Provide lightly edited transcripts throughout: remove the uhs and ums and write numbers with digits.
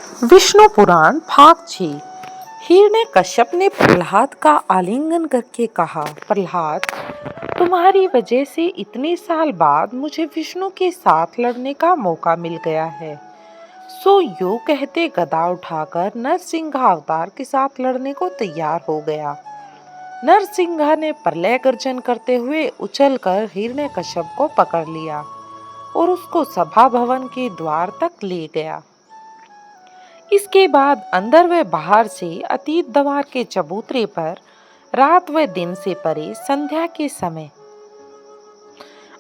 विष्णु पुराण भाग 6। हिरण्यकश्यप ने प्रहलाद का आलिंगन करके कहा, प्रहलाद, तुम्हारी वजह से इतने साल बाद मुझे विष्णु के साथ लड़ने का मौका मिल गया है। सो यूं कहते गदा उठाकर नरसिंह अवतार के साथ लड़ने को तैयार हो गया। नरसिंह ने प्रलय गर्जन करते हुए उछलकर हिरण्यकश्यप को पकड़ लिया और उसको सभा भवन के द्वार तक ले गया। इसके बाद अंदर व बाहर से अतीत द्वार के चबूतरे पर रात व दिन से परे संध्या के समय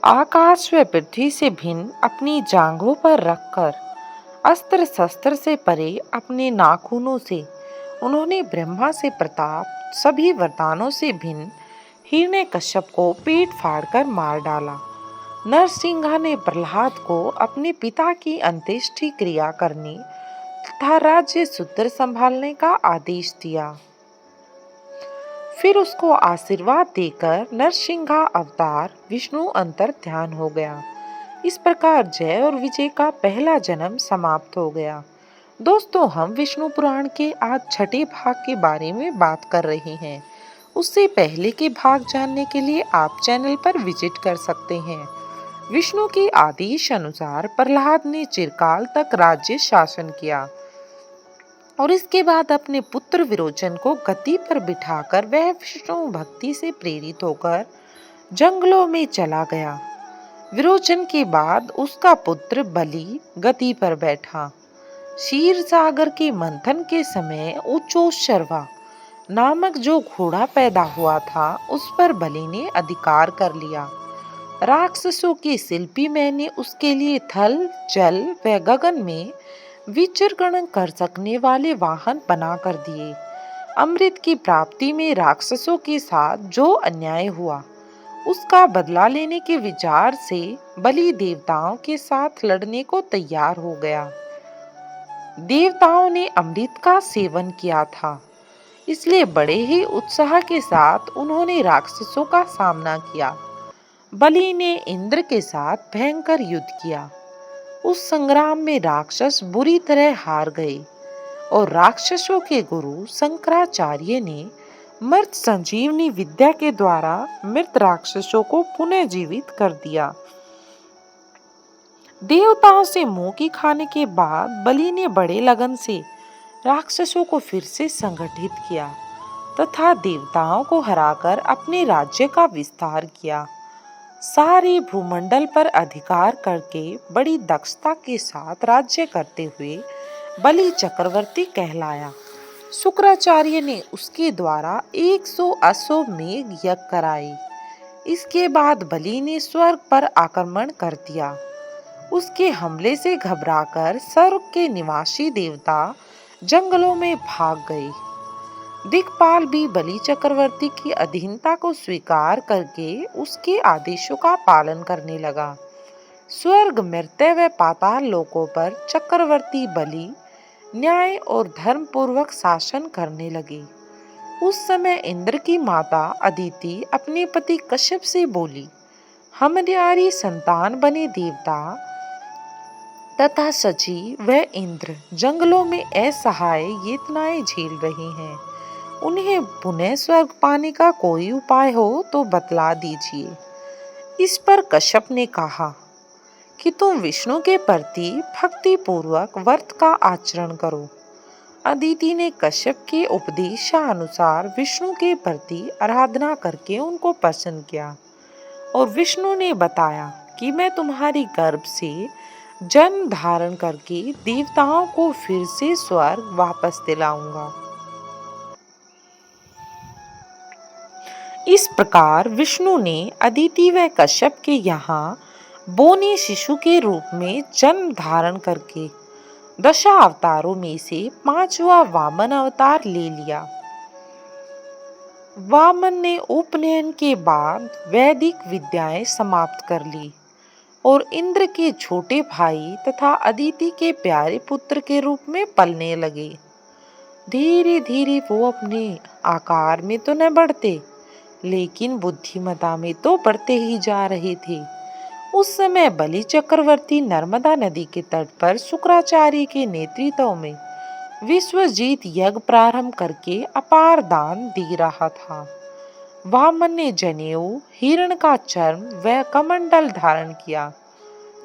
आकाश व पृथ्वी से भिन्न अपनी जांघों पर रखकर अस्त्र शस्त्र से परे अपने नाखूनों से उन्होंने ब्रह्मा से प्रताप सभी वरदानों से भिन्न हिरण्यकश्यप को पेट फाड़कर मार डाला। नरसिंह ने प्रहलाद को अपने पिता की अंत्येष्टि क्रिया करने तथा राज्य सूत्र संभालने का आदेश दिया। फिर उसको आशीर्वाद देकर नरसिंह अवतार विष्णु अंतर ध्यान हो गया। इस प्रकार जय और विजय का पहला जन्म समाप्त हो गया। दोस्तों, हम विष्णु पुराण के आज छठे भाग के बारे में बात कर रहे हैं। उससे पहले के भाग जानने के लिए आप चैनल पर विजिट कर सकते हैं। विष्णु के आदेश अनुसार प्रहलाद ने चिरकाल तक राज्य शासन किया और इसके बाद अपने पुत्र विरोचन को गद्दी पर बिठाकर वह विष्णु भक्ति से प्रेरित होकर जंगलों में चला गया। विरोचन के बाद उसका पुत्र बलि गद्दी पर बैठा। क्षीर सागर के मंथन के समय उच्चोश्रवा नामक जो घोड़ा पैदा हुआ था उस पर बलि ने अधिकार कर लिया। राक्षसों के शिल्पी मैंने उसके लिए थल जल व गगन में विचरण कर सकने वाले वाहन बना कर दिए। अमृत की प्राप्ति में राक्षसों के साथ जो अन्याय हुआ उसका बदला लेने के विचार से बलि देवताओं के साथ लड़ने को तैयार हो गया। देवताओं ने अमृत का सेवन किया था, इसलिए बड़े ही उत्साह के साथ उन्होंने राक्षसों का सामना किया। बलि ने इंद्र के साथ भयंकर युद्ध किया। उस संग्राम में राक्षस बुरी तरह हार गए और राक्षसों के गुरु शंकराचार्य ने मृत संजीवनी विद्या के द्वारा मृत राक्षसों को पुनः जीवित कर दिया। देवताओं से मुंह की खाने के बाद बलि ने बड़े लगन से राक्षसों को फिर से संगठित किया तथा देवताओं को हराकर अपने राज्य का विस्तार किया। सारे भूमंडल पर अधिकार करके बड़ी दक्षता के साथ राज्य करते हुए बलि चक्रवर्ती कहलाया। शुक्राचार्य ने उसके द्वारा 100 अश्वमेघ यज्ञ कराए। इसके बाद बलि ने स्वर्ग पर आक्रमण कर दिया। उसके हमले से घबराकर स्वर्ग के निवासी देवता जंगलों में भाग गए। दिक्पाल भी बलि चक्रवर्ती की अधीनता को स्वीकार करके उसके आदेशों का पालन करने लगा। स्वर्ग, मर्त्य व पाताल लोकों पर चक्रवर्ती बलि न्याय और धर्म पूर्वक शासन करने लगे। उस समय इंद्र की माता अदिति अपने पति कश्यप से बोली, हमारी संतान बने देवता तथा सची व इंद्र जंगलों में असहाय यातनाएं झेल रहे हैं। उन्हें पुनः स्वर्ग पाने का कोई उपाय हो तो बतला दीजिए। इस पर कश्यप ने कहा कि तुम विष्णु के प्रति भक्ति पूर्वक व्रत का आचरण करो। अदिति ने कश्यप के उपदेशानुसार विष्णु के प्रति आराधना करके उनको प्रसन्न किया और विष्णु ने बताया कि मैं तुम्हारी गर्भ से जन्म धारण करके देवताओं को फिर से स्वर्ग वापस दिलाऊंगा। इस प्रकार विष्णु ने अदिति व कश्यप के यहाँ बोने शिशु के रूप में जन्म धारण करके दशा अवतारों में से 5वां वामन अवतार ले लिया। वामन ने उपनयन के बाद वैदिक विद्याएं समाप्त कर ली और इंद्र के छोटे भाई तथा अदिति के प्यारे पुत्र के रूप में पलने लगे। धीरे धीरे वो अपने आकार में तो न बढ़ते लेकिन बुद्धिमता में तो बढ़ते ही जा रहे थे। उस समय बलि चक्रवर्ती नर्मदा नदी के तट पर शुक्राचार्य के नेतृत्व में विश्वजीत यज्ञ प्रारंभ करके अपार दान दे रहा था। वामन ने जनेऊ, हिरण का चर्म व कमंडल धारण किया,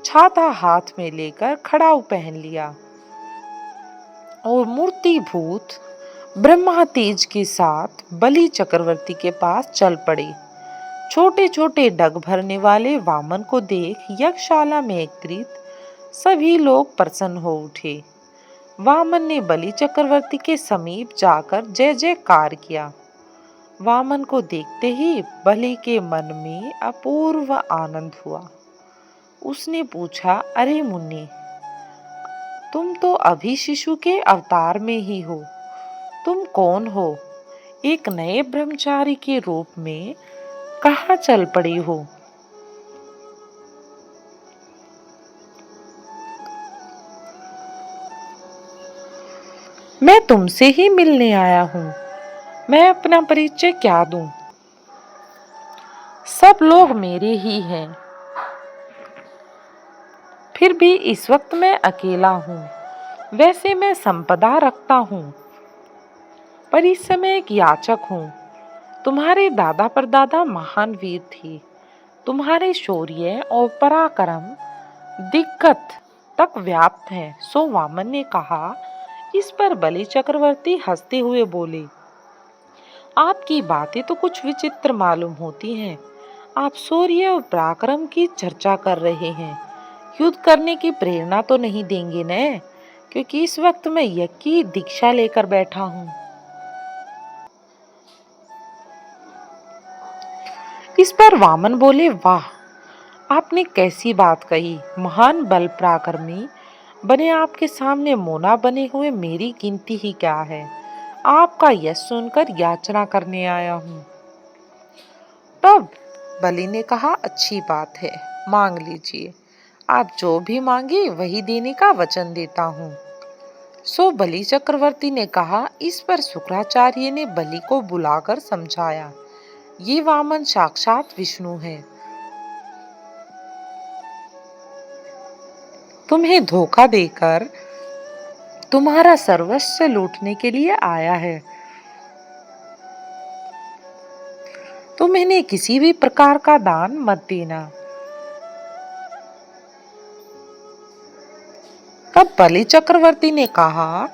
छाता हाथ में लेकर खड़ाऊ पहन लिया और मूर्तिभूत ब्रह्मा तेज के साथ बलि चक्रवर्ती के पास चल पड़े। छोटे छोटे डग भरने वाले वामन को देख यज्ञशाला में एकत्रित सभी लोग प्रसन्न हो उठे। वामन ने बलि चक्रवर्ती के समीप जाकर जय जयकार किया। वामन को देखते ही बलि के मन में अपूर्व आनंद हुआ। उसने पूछा, अरे मुन्ने, तुम तो अभी शिशु के अवतार में ही हो। तुम कौन हो? एक नए ब्रह्मचारी के रूप में कहाँ चल पड़ी हो? मैं तुमसे ही मिलने आया हूँ। मैं अपना परिचय क्या दूं? सब लोग मेरे ही हैं। फिर भी इस वक्त मैं अकेला हूँ। वैसे मैं संपदा रखता हूँ, पर इस समय एक याचक हूँ। तुम्हारे दादा परदादा महान वीर थे। तुम्हारे शौर्य और पराक्रम दिक्कत तक व्याप्त है। सो वामन ने कहा। इस पर बलि चक्रवर्ती हंसते हुए बोले, आपकी बातें तो कुछ विचित्र मालूम होती हैं। आप शौर्य और पराक्रम की चर्चा कर रहे हैं, युद्ध करने की प्रेरणा तो नहीं देंगे न? क्योंकि इस वक्त मैं यज्ञ की दीक्षा लेकर बैठा हूँ। इस पर वामन बोले, वाह, आपने कैसी बात कही। महान बल पराक्रमी बने आपके सामने मोना बने हुए मेरी गिनती ही क्या है। आपका यश सुनकर याचना करने आया हूँ। तब बलि ने कहा, अच्छी बात है, मांग लीजिए। आप जो भी मांगे वही देने का वचन देता हूँ। सो बलि चक्रवर्ती ने कहा। इस पर शुक्राचार्य ने बलि को बुलाकर समझाया, ये वामन साक्षात विष्णु है। तुम्हें धोखा देकर तुम्हारा सर्वस्व लूटने के लिए आया है। तुम इन्हें किसी भी प्रकार का दान मत देना। तब बलि चक्रवर्ती ने कहा,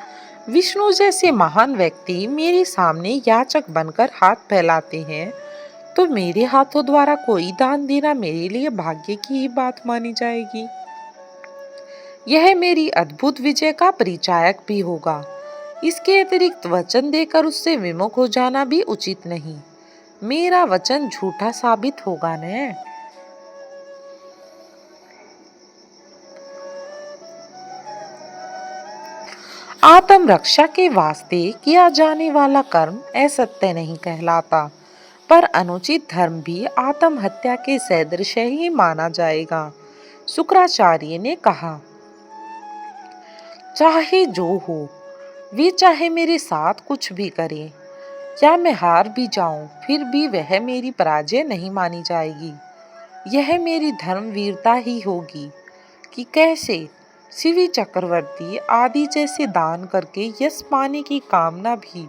विष्णु जैसे महान व्यक्ति मेरे सामने याचक बनकर हाथ फैलाते हैं, तो मेरे हाथों द्वारा कोई दान देना मेरे लिए भाग्य की ही बात मानी जाएगी। यह मेरी अद्भुत विजय का परिचायक भी होगा। इसके अतिरिक्त वचन देकर उससे विमुख हो जाना भी उचित नहीं। मेरा वचन झूठा साबित होगा न। आत्म रक्षा के वास्ते किया जाने वाला कर्म असत्य नहीं कहलाता, पर अनुचित धर्म भी आत्महत्या के सदृश ही माना जाएगा। शुक्राचार्य ने कहा, चाहे जो हो, वे चाहे मेरे साथ कुछ भी करें, या मैं हार भी जाऊं, फिर भी वह मेरी पराजय नहीं मानी जाएगी। यह मेरी धर्मवीरता ही होगी कि कैसे शिवी चक्रवर्ती आदि जैसे दान करके यश पाने की कामना भी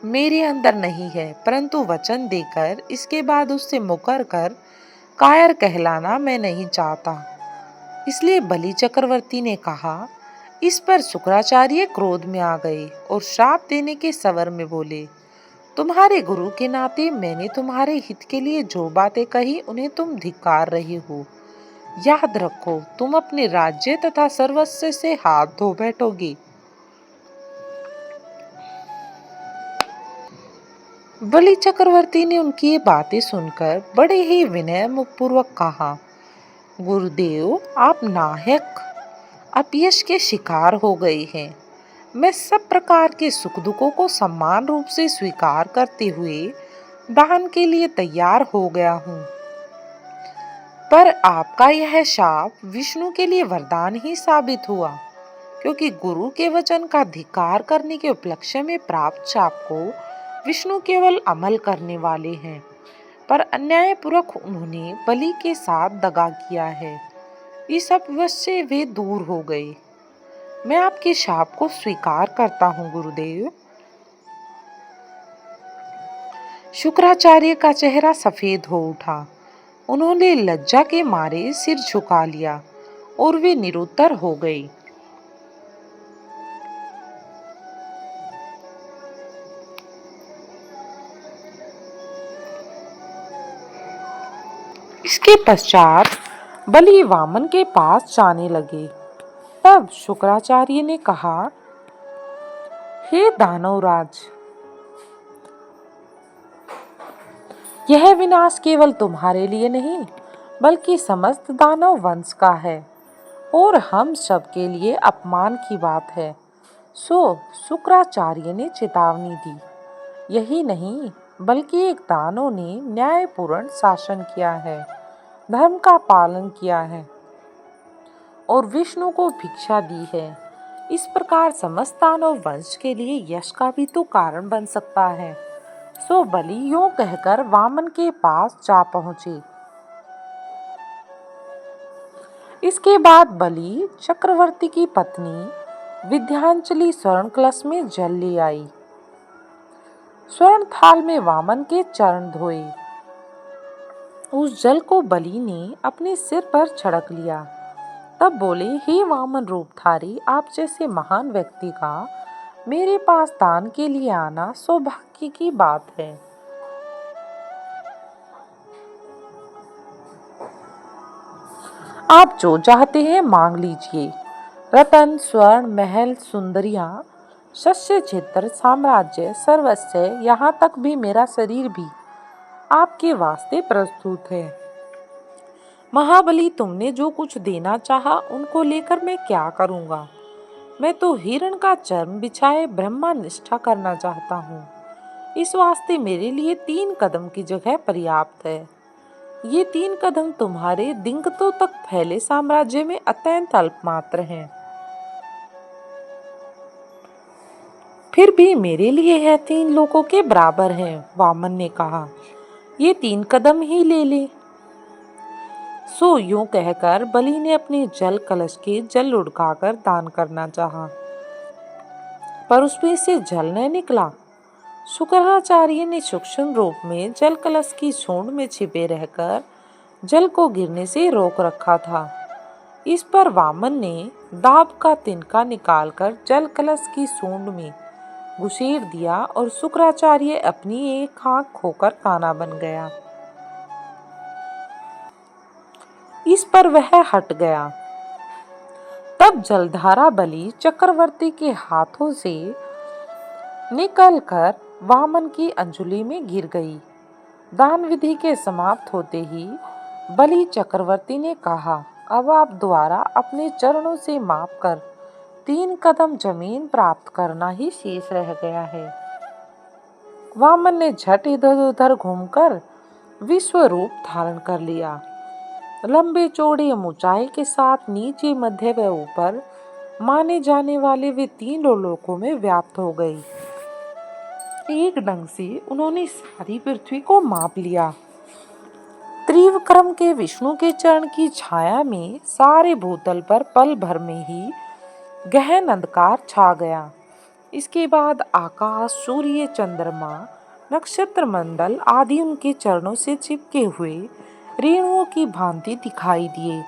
मेरे अंदर नहीं है, परंतु वचन देकर इसके बाद उससे मुकर कर कायर कहलाना मैं नहीं चाहता। इसलिए बलि चक्रवर्ती ने कहा। इस पर शुक्राचार्य क्रोध में आ गए और श्राप देने के स्वर में बोले, तुम्हारे गुरु के नाते मैंने तुम्हारे हित के लिए जो बातें कही उन्हें तुम धिक्कार रहे हो। याद रखो, तुम अपने राज्य तथा सर्वस्व से हाथ धो बैठोगे। बलि चक्रवर्ती ने उनकी ये बातें सुनकर बड़े ही विनय पूर्वक कहा, गुरुदेव, आप नाहक अपयश के शिकार हो गए हैं। मैं सब प्रकार के सुख दुखों को सम्मान रूप से स्वीकार करते हुए दान के लिए तैयार हो गया हूँ, पर आपका यह शाप विष्णु के लिए वरदान ही साबित हुआ, क्योंकि गुरु के वचन का धिक्कार करने के उपलक्ष्य में प्राप्त शाप को विष्णु केवल अमल करने वाले हैं, पर अन्यायपूर्वक उन्होंने बलि के साथ दगा किया है। इस अपयश से वे दूर हो गए। मैं आपके शाप को स्वीकार करता हूँ गुरुदेव। शुक्राचार्य का चेहरा सफेद हो उठा। उन्होंने लज्जा के मारे सिर झुका लिया और वे निरुत्तर हो गए। इसके पश्चात बलि वामन के पास जाने लगे। तब शुक्राचार्य ने कहा, हे दानवराज, यह विनाश केवल तुम्हारे लिए नहीं बल्कि समस्त दानव वंश का है और हम सब के लिए अपमान की बात है। सो शुक्राचार्य ने चेतावनी दी। यही नहीं बल्कि एक दानव ने न्यायपूर्ण शासन किया है, धर्म का पालन किया है और विष्णु को भिक्षा दी है। इस प्रकार समस्त दानव वंश के लिए यश का भी तो कारण बन सकता है। सो बलि यूं कहकर वामन के पास जा पहुंचे। इसके बाद बलि चक्रवर्ती की पत्नी विद्यांजलि स्वर्ण कलश में जल ले आई। स्वर्ण थाल में वामन के चरण धोए। उस जल को बलि ने अपने सिर पर छिड़क लिया। तब बोले, हे वामन रूपधारी, आप जैसे महान व्यक्ति का मेरे पास दान के लिए आना सौभाग्य की बात है। आप जो चाहते हैं मांग लीजिए। रतन, स्वर्ण, महल, सुंदरियां, शस्य क्षेत्र, साम्राज्य, सर्वस्व, यहाँ तक भी मेरा शरीर भी आपके वास्ते प्रस्तुत है। महाबली, तुमने जो कुछ देना चाहा उनको लेकर मैं क्या करूँगा। मैं तो हिरण का चर्म बिछाए ब्रह्मा निष्ठा करना चाहता हूँ। इस वास्ते मेरे लिए 3 कदम की जगह पर्याप्त है। ये 3 कदम तुम्हारे दिक्कतों तक फैले साम्राज्य में अत्यंत अल्पमात्र हैं। फिर भी मेरे लिए यह 3 लोगों के बराबर हैं। वामन ने कहा, ये 3 कदम ही ले ले। सो यूं कहकर बलि ने अपने जल कलश के जल लुढ़काकर दान करना चाहा, पर उसमें से जल न निकला। शुक्राचार्य ने सूक्ष्म रूप में जल कलश की सूंड में छिपे रहकर जल को गिरने से रोक रखा था। इस पर वामन ने दाब का तिनका निकालकर जल कलश की सूंड में घुसेड़ दिया और शुक्राचार्य अपनी एक आंख खोकर काना बन गया। इस पर वह हट गया। तब जलधारा बलि चक्रवर्ती के हाथों से निकलकर वामन की अंजलि में गिर गई। दान विधि के समाप्त होते ही बलि चक्रवर्ती ने कहा, अब आप द्वारा अपने चरणों से माप कर 3 कदम जमीन प्राप्त करना ही शेष रह गया है। वामन ने झट इधर उधर घूमकर विश्व रूप धारण कर लिया। लंबे चौड़े ऊंचाई के साथ नीचे, मध्य व ऊपर माने जाने वाले वे 3 लोकों में व्याप्त हो गई। एक ढंग से उन्होंने सारी पृथ्वी को माप लिया। त्रिविक्रम के विष्णु के चरण की छाया में सारे भूतल पर पल भर में ही गहन अंधकार छा गया। इसके बाद आकाश, सूर्य, चंद्रमा, नक्षत्र मंडल आदि उनके चरणों से चिपके हुए रेणुओं की भांति दिखाई दिए।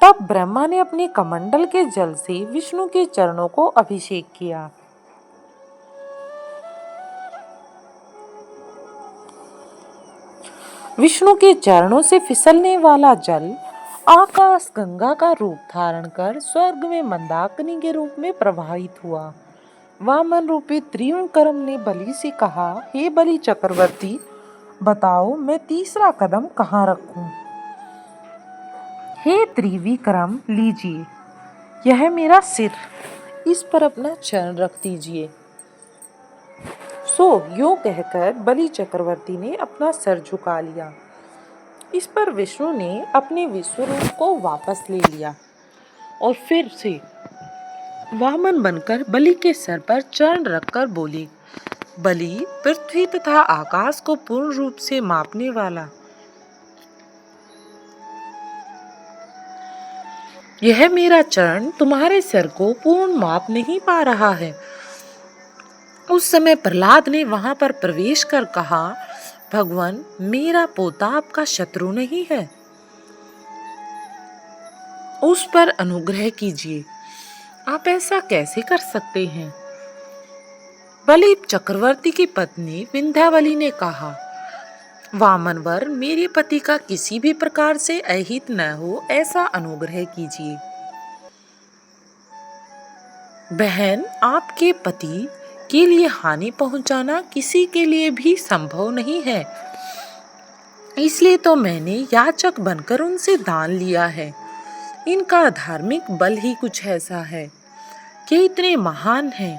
तब ब्रह्मा ने अपने कमंडल के जल से विष्णु के चरणों को अभिषेक किया। विष्णु के चरणों से फिसलने वाला जल आकाश गंगा का रूप धारण कर स्वर्ग में मंदाकिनी के रूप में प्रवाहित हुआ। वामन रूपी त्रिविक्रम ने बलि से कहा, हे बलि चक्रवर्ती, बताओ मैं तीसरा कदम कहाँ रखूं। हे त्रिविक्रम, लीजिए, यह मेरा सिर, इस पर अपना चरण रख दीजिए। सो यूं कहकर बलि चक्रवर्ती ने अपना सर झुका लिया। इस पर विष्णु ने अपने विश्वरूप को वापस ले लिया और फिर से वामन बनकर बलि के सर पर चरण रखकर बोली, बलि, पृथ्वी तथा आकाश को पूर्ण रूप से मापने वाला यह मेरा चरण तुम्हारे सिर को पूर्ण माप नहीं पा रहा है। उस समय प्रहलाद ने वहां पर प्रवेश कर कहा, भगवान, मेरा पोता आपका शत्रु नहीं है, उस पर अनुग्रह कीजिए। आप ऐसा कैसे कर सकते हैं? बलि चक्रवर्ती की पत्नी विंध्यावली ने कहा, वामनवर, मेरे पति का किसी भी प्रकार से अहित न हो, ऐसा अनुग्रह कीजिए। बहन, आपके पति के लिए हानि पहुंचाना किसी के लिए भी संभव नहीं है, इसलिए तो मैंने याचक बनकर उनसे दान लिया है। इनका धार्मिक बल ही कुछ ऐसा है कि इतने महान हैं।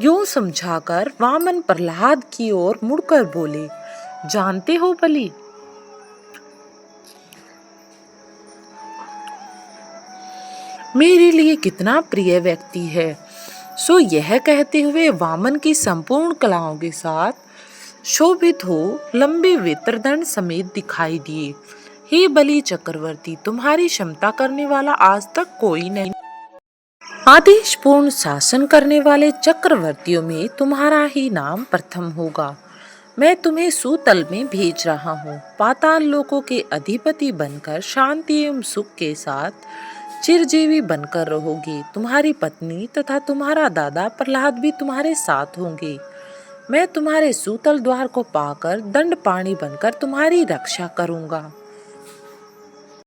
यूं समझाकर वामन प्रहलाद की ओर मुड़कर बोले, जानते हो बलि, मेरे लिए कितना प्रिय व्यक्ति है। सो यह कहते हुए वामन की संपूर्ण कलाओं के साथ शोभित हो लंबे वेत्रदंड समेत दिखाई दिए। हे बलि चक्रवर्ती, तुम्हारी क्षमता करने वाला आज तक कोई नहीं। आदेश पूर्ण शासन करने वाले चक्रवर्तियों में तुम्हारा ही नाम प्रथम होगा। मैं तुम्हें सूतल में भेज रहा हूँ। पाताल लोकों के अधिपति बनकर शांति एवं सुख के साथ चिरजीवी बनकर रहोगे। तुम्हारी पत्नी तथा तुम्हारा दादा प्रहलाद भी तुम्हारे साथ होंगे। मैं तुम्हारे सूतल द्वार को पाकर दंड पाणी बनकर तुम्हारी रक्षा करूंगा।